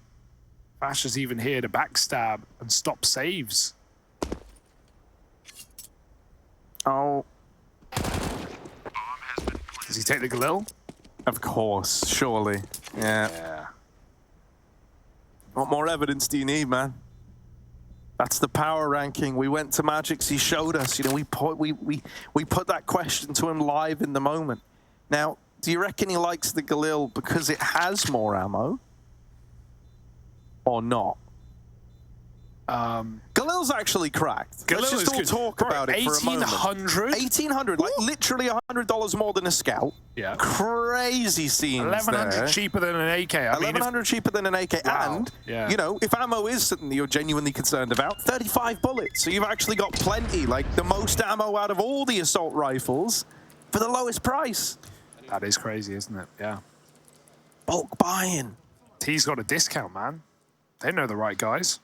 FASHR's even here to backstab and stop saves. Oh, Does he take the Galil? of course, surely. Yeah. What more evidence do you need, man? That's the power ranking. We went to Magic's, he showed us. You know, we put that question to him live in the moment. Now, do you reckon he likes the Galil because it has more ammo? Or not? Galil's actually cracked. Let's just all talk about it for a moment. 1800? 1800, like literally $100 more than a Scout. Yeah. Crazy scenes 1100 cheaper than an AK. I mean, 1100 cheaper than an AK. Wow. And, Yeah. you know, if ammo is something that you're genuinely concerned about, 35 bullets. So you've actually got plenty, like the most ammo out of all the assault rifles for the lowest price. That is crazy, isn't it? Yeah. Bulk buying. T's got a discount, man. They know the right guys.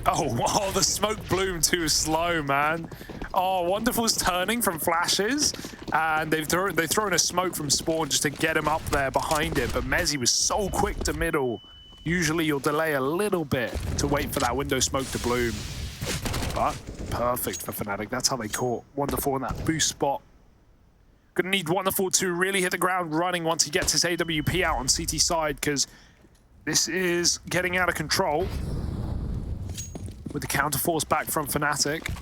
Oh, the smoke bloom too slow, man. Oh, Wonderful's turning from flashes, and they've thrown a smoke from spawn just to get him up there behind it. But Mezzy was so quick to middle. Usually you'll delay a little bit to wait for that window smoke to bloom. But perfect for fnatic. That's how they caught Wonderful in that boost spot. Gonna need Wonderful to really hit the ground running once he gets his AWP out on CT side, because this is getting out of control. With the counterforce back from fnatic.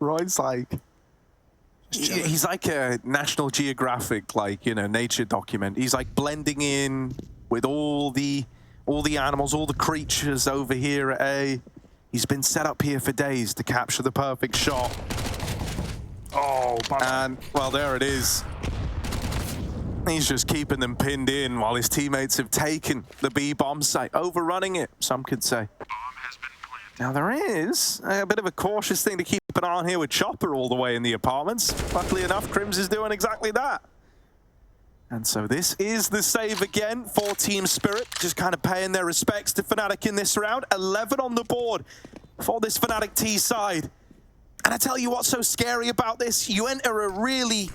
Roy's like, he's like a National Geographic, like, you know, nature document. He's like blending in with all the animals, all the creatures over here at A. He's been set up here for days to capture the perfect shot. Oh, and well, there it is. He's just keeping them pinned in while his teammates have taken the B bomb site, overrunning it, some could say. Now there is a bit of a cautious thing to keep an eye on here with Chopper all the way in the apartments. Luckily enough, Crims is doing exactly that. And so this is the save again for Team Spirit, just kind of paying their respects to fnatic in this round. 11 on the board for this fnatic T side. And I tell you what's so scary about this, you enter a really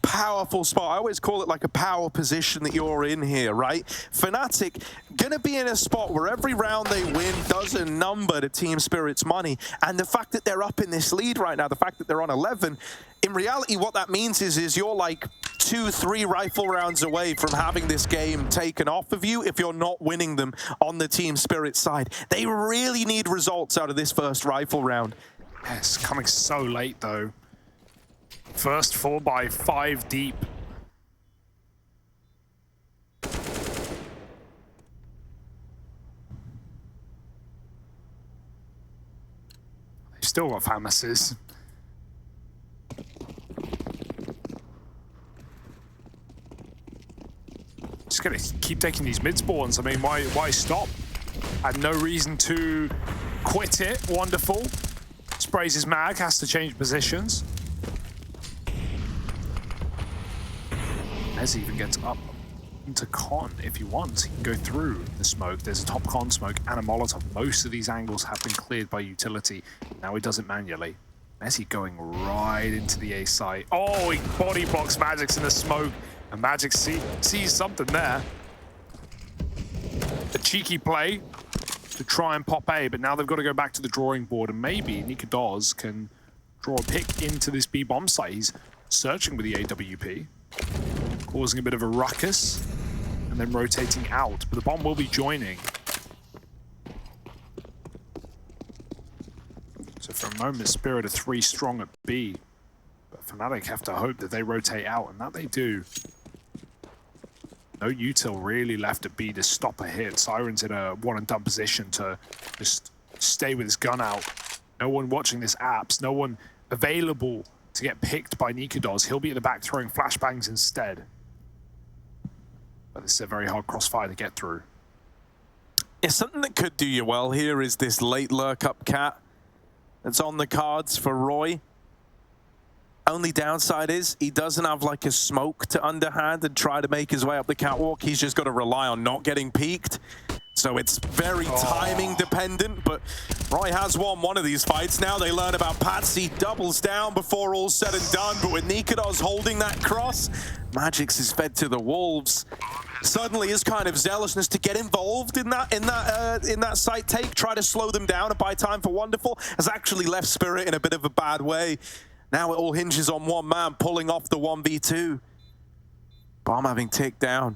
powerful spot. I always call it like a power position that you're in here, right? fnatic gonna be in a spot where every round they win does a number to Team Spirit's money. And the fact that they're up in this lead right now, the fact that they're on 11, in reality what that means is you're like 2-3 rifle rounds away from having this game taken off of you if you're not winning them on the Team Spirit side. They really need results out of this first rifle round. Yes, coming so late though. First 4x5 deep. They've still got Famuses. Just gonna keep taking these mid spawns. I mean, why stop? Had no reason to quit it. Wonderful. Sprays his mag, has to change positions. Ez even gets up into con if he wants. He can go through the smoke. There's a top con smoke and a Molotov. Most of these angles have been cleared by utility. Now he does it manually. Messi going right into the A site. Oh, he body blocks Magic's in the smoke. And Magic sees something there. A cheeky play to try and pop A, but now they've got to go back to the drawing board. And maybe Nika Dawes can draw a pick into this B bomb site. He's searching with the AWP. Causing a bit of a ruckus, and then rotating out. But the bomb will be joining. So for a moment, Spirit are 3 strong at B. But fnatic have to hope that they rotate out, and that they do. No util really left at B to stop a hit. Siren's in a one-and-done position to just stay with his gun out. No one watching this apps, no one available to get picked by Nikodos. He'll be at the back throwing flashbangs instead. But this is a very hard crossfire to get through. Yeah, something that could do you well here is this late lurk up cat that's on the cards for Roy. Only downside is he doesn't have like a smoke to underhand and try to make his way up the catwalk. He's just got to rely on not getting peeked. So it's very timing dependent, but Roy has won one of these fights. Now they learn about Patsy, doubles down before all's said and done, but with Nikodos holding that cross, Magix is fed to the wolves. Suddenly his kind of zealousness to get involved in that site take, try to slow them down and buy time for Wonderful, has actually left Spirit in a bit of a bad way. Now it all hinges on one man pulling off the 1v2. Bomb having ticked down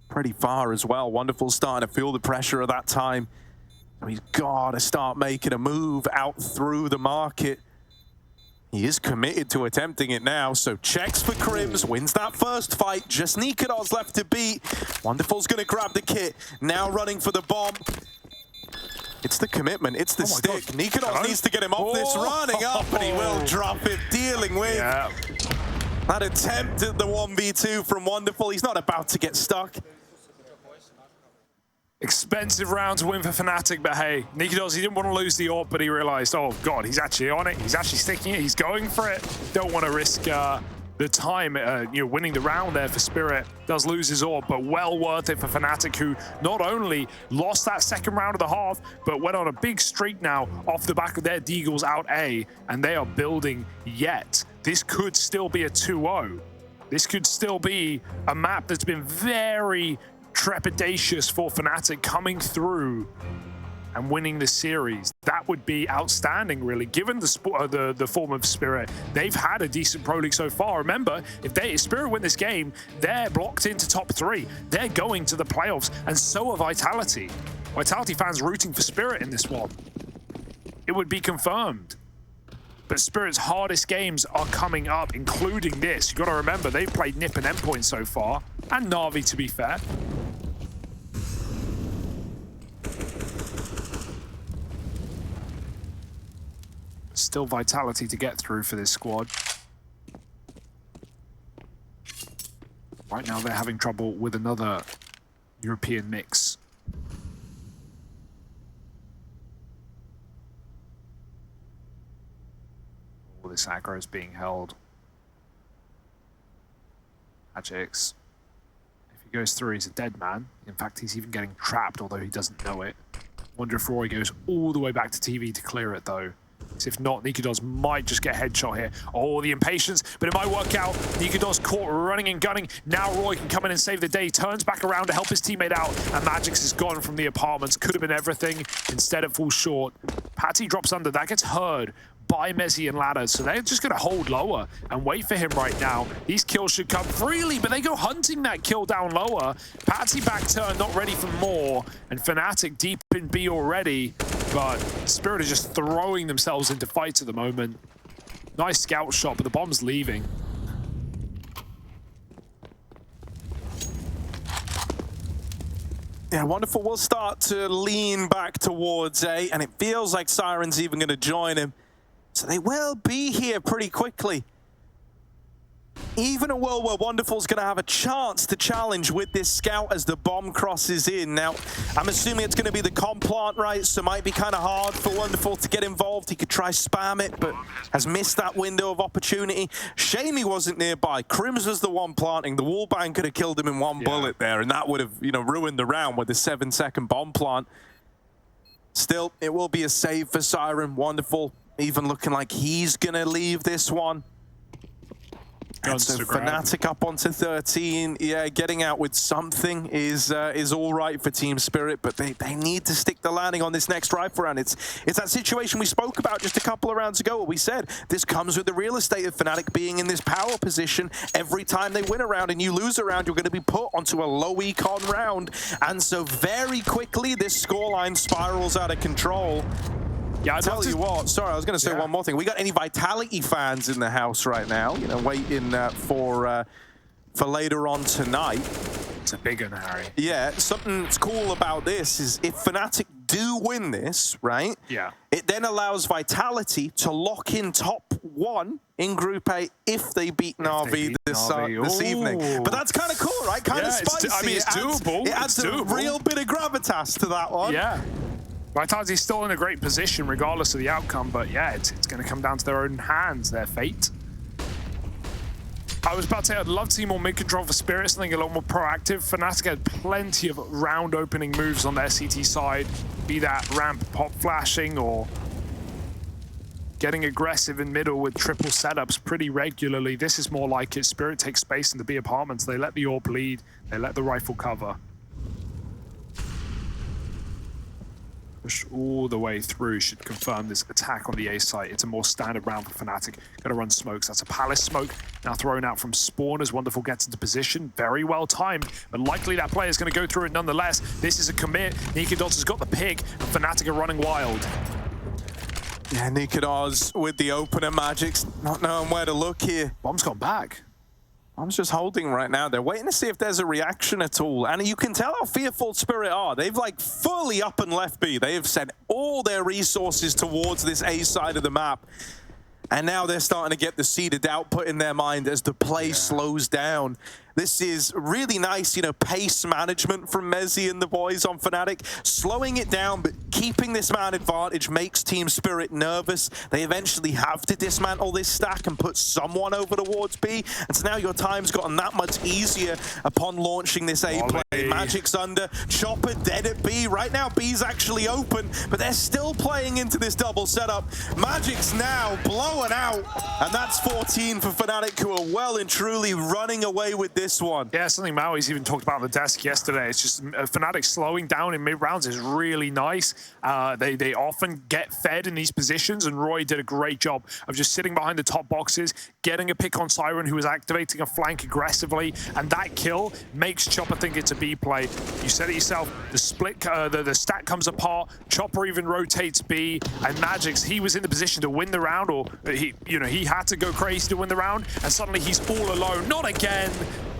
pretty far as well. Wonderful starting to feel the pressure of that time. So he's got to start making a move out through the market. He is committed to attempting it now, so checks for Crims, wins that first fight. Just Nikodos left to beat. Wonderful's going to grab the kit, now running for the bomb. It's the commitment, it's the stick. Nikodos needs to get him off this, running up, and he will drop it, dealing with that attempt at the 1v2 from Wonderful. He's not about to get stuck. Expensive round to win for fnatic, but hey, Nikodos, he didn't want to lose the AWP, but he realized, oh God, he's actually on it. He's actually sticking it. He's going for it. Don't want to risk the time, winning the round there for Spirit. Does lose his AWP, but well worth it for fnatic, who not only lost that second round of the half, but went on a big streak now off the back of their Deagles out A, and they are building yet. This could still be a 2-0. This could still be a map that's been very trepidatious for fnatic coming through and winning the series. That would be outstanding, really, given the form of Spirit. They've had a decent Pro League so far. Remember, if Spirit win this game, they're blocked into top 3. They're going to the playoffs, and so are Vitality. Vitality fans rooting for Spirit in this one. It would be confirmed. But Spirit's hardest games are coming up, including this. You've got to remember, they've played Nip and Endpoint so far, and Na'Vi, to be fair. Still Vitality to get through for this squad. Right now they're having trouble with another European mix. All this aggro is being held. Magix. If he goes through, he's a dead man. In fact, he's even getting trapped, although he doesn't know it. Wonder if Roy goes all the way back to TV to clear it, though. If not, Nikodos might just get a headshot here. Oh, the impatience, but it might work out. Nikodos caught running and gunning. Now Roy can come in and save the day. Turns back around to help his teammate out, and Magix is gone from the apartments. Could have been everything. Instead, it falls short. Patty drops under. That gets heard by Mezzi and Ladder, so they're just going to hold lower and wait for him right now. These kills should come freely, but they go hunting that kill down lower. Patsy back turn, not ready for more, and fnatic deep in B already, but Spirit is just throwing themselves into fights at the moment. Nice scout shot, but the bomb's leaving. Yeah, Wonderful will start to lean back towards A, and it feels like Siren's even going to join him. So they will be here pretty quickly. Even a world where Wonderful's going to have a chance to challenge with this scout as the bomb crosses in. Now, I'm assuming it's going to be the comp plant, right? So it might be kind of hard for Wonderful to get involved. He could try spam it, but has missed that window of opportunity. Shame he wasn't nearby. Crims was the one planting. The wallbang could have killed him in one bullet there, and that would have, ruined the round with the 7-second bomb plant. Still, it will be a save for Siren. Wonderful. Even looking like he's going to leave this one. And so fnatic up onto 13. Yeah, getting out with something is all right for Team Spirit, but they need to stick the landing on this next rifle round. It's that situation we spoke about just a couple of rounds ago where we said this comes with the real estate of fnatic being in this power position. Every time they win a round and you lose a round, you're going to be put onto a low econ round. And so very quickly, this scoreline spirals out of control. Yeah, I'll tell you what, sorry, I was going to say one more thing. We got any Vitality fans in the house right now, waiting for later on tonight. It's a big one, Harry. Yeah, something that's cool about this is if fnatic do win this, right? Yeah. It then allows Vitality to lock in top 1 in Group A if they beat Na'Vi this evening. But that's kind of cool, right? Kind of spicy. I mean, it's doable. It adds a real bit of gravitas to that one. Yeah. Vitality's still in a great position regardless of the outcome, but yeah, it's going to come down to their own hands, their fate. I was about to say I'd love to see more mid-control for Spirit, something a lot more proactive. fnatic had plenty of round-opening moves on their CT side, be that ramp pop flashing or getting aggressive in middle with triple setups pretty regularly. This is more like it. Spirit takes space in the B apartments. They let the AWP lead. They let the rifle cover. Push all the way through, should confirm this attack on the A site. It's a more standard round for fnatic. Gotta run smokes. That's a Palace smoke now thrown out from spawn as Wonderful gets into position. Very well timed, but likely that player is going to go through it nonetheless. This is a commit. Nikados has got the pick, and fnatic are running wild. Yeah, Nikados with the opener. Magic's not knowing where to look here. Bomb's gone back. Bomb's just holding right now. They're waiting to see if there's a reaction at all. And you can tell how fearful Spirit are. They've like fully up and left B. They have sent all their resources towards this A side of the map. And now they're starting to get the seeded output in their mind as the play slows down. This is really nice, you know, pace management from Mezzy and the boys on fnatic. Slowing it down, but keeping this man advantage makes Team Spirit nervous. They eventually have to dismantle this stack and put someone over towards B. And so now your time's gotten that much easier upon launching this A play. Magic's under, Chopper dead at B. Right now, B's actually open, but they're still playing into this double setup. Magic's now blowing out, and that's 14 for fnatic, who are well and truly running away with this one. Yeah, something Maui's even talked about on the desk yesterday. It's just fnatic slowing down in mid-rounds is really nice. They often get fed in these positions, and Roy did a great job of just sitting behind the top boxes, getting a pick on Siren, who was activating a flank aggressively, and that kill makes Chopper think it's a B play. You said it yourself, the split, the stack comes apart, Chopper even rotates B, and Magic's, he was in the position to win the round, or he had to go crazy to win the round, and suddenly he's all alone. Not again.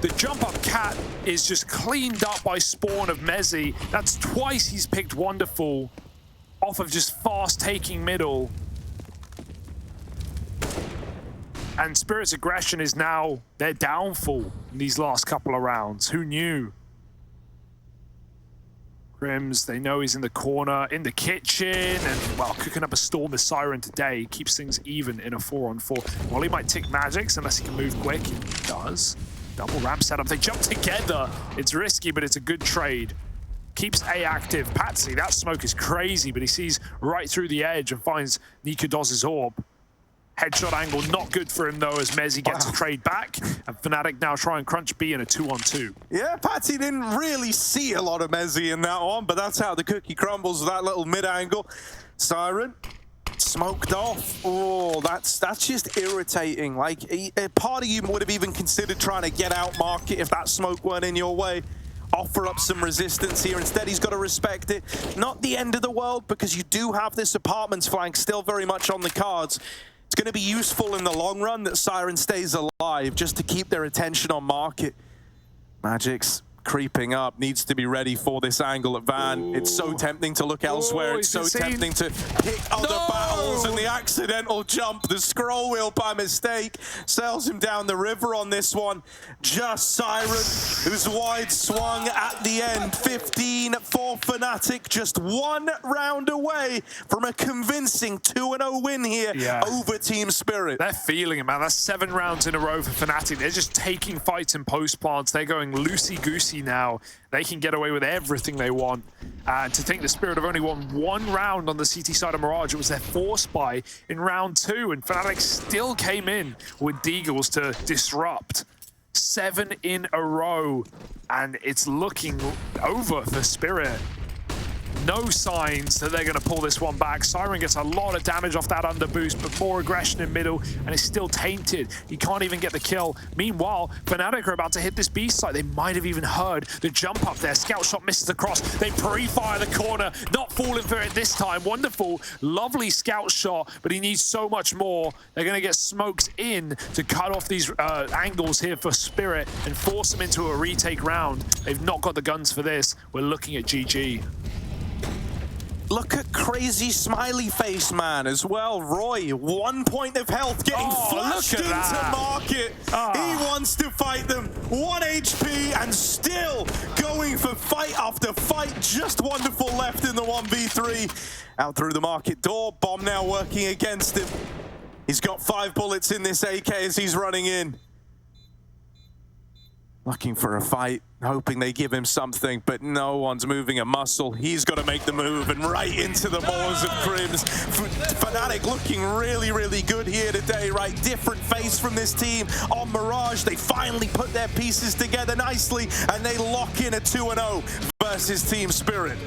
The jump up cat is just cleaned up by spawn of Mezzy. That's twice he's picked Wonderful off of just fast taking middle. And Spirit's aggression is now their downfall in these last couple of rounds. Who knew? Crims, they know he's in the corner, in the kitchen, and, well, cooking up a storm with Siren today. Keeps things even in a 4-on-4. Well, he might tick Magics unless he can move quick. He does. Double ramp setup. They jump together. It's risky, but it's a good trade. Keeps A active. Patsy, that smoke is crazy, but he sees right through the edge and finds Nikados' orb. Headshot angle not good for him, though, as Mezzy gets a trade back. And fnatic now try and crunch B in a 2-on-2. Yeah, Patsy didn't really see a lot of Mezzy in that one, but that's how the cookie crumbles with that little mid-angle. Siren smoked off. Oh, that's just irritating. Like, a part of you would have even considered trying to get out market if that smoke weren't in your way. Offer up some resistance here. Instead, he's got to respect it. Not the end of the world, because you do have this apartments flank still very much on the cards. It's going to be useful in the long run that Siren stays alive just to keep their attention on market. Magic's creeping up, needs to be ready for this angle at Van. Ooh. It's so tempting to look elsewhere. It's so tempting to pick other battles, and the accidental jump, the scroll wheel by mistake, sails him down the river on this one. Just Siren, who's wide swung at the end. 15 for fnatic, just one round away from a convincing 2-0 win here over Team Spirit. They're feeling it, man. That's 7 rounds in a row for fnatic. They're just taking fights in post plants. They're going loosey-goosey now. They can get away with everything they want. And to think the Spirit have only won 1 round on the CT side of Mirage, it was their 4th spy in round 2, and fnatic still came in with Deagles to disrupt. 7 in a row, and it's looking over for Spirit. No signs that they're going to pull this one back. Siren gets a lot of damage off that under boost, but more aggression in middle, and it's still tainted. He can't even get the kill. Meanwhile, fnatic are about to hit this B site. They might have even heard the jump up there. Scout shot misses across. They pre-fire the corner, not falling for it this time. Wonderful, lovely scout shot, but he needs so much more. They're going to get smokes in to cut off these angles here for Spirit and force them into a retake round. They've not got the guns for this. We're looking at GG. look at crazy smiley face man as well. Roy, 1 point of health, getting flashed into market. He wants to fight them. 1 HP and still going for fight after fight. Just wonderful left in the 1v3. Out through the market door. Bomb now working against him. He's got 5 bullets in this AK as he's running in. Looking for a fight, hoping they give him something, but no one's moving a muscle. He's got to make the move and right into the maws of Crims. fnatic looking really, really good here today, right? Different face from this team on Mirage. They finally put their pieces together nicely and they lock in a 2-0 versus Team Spirit.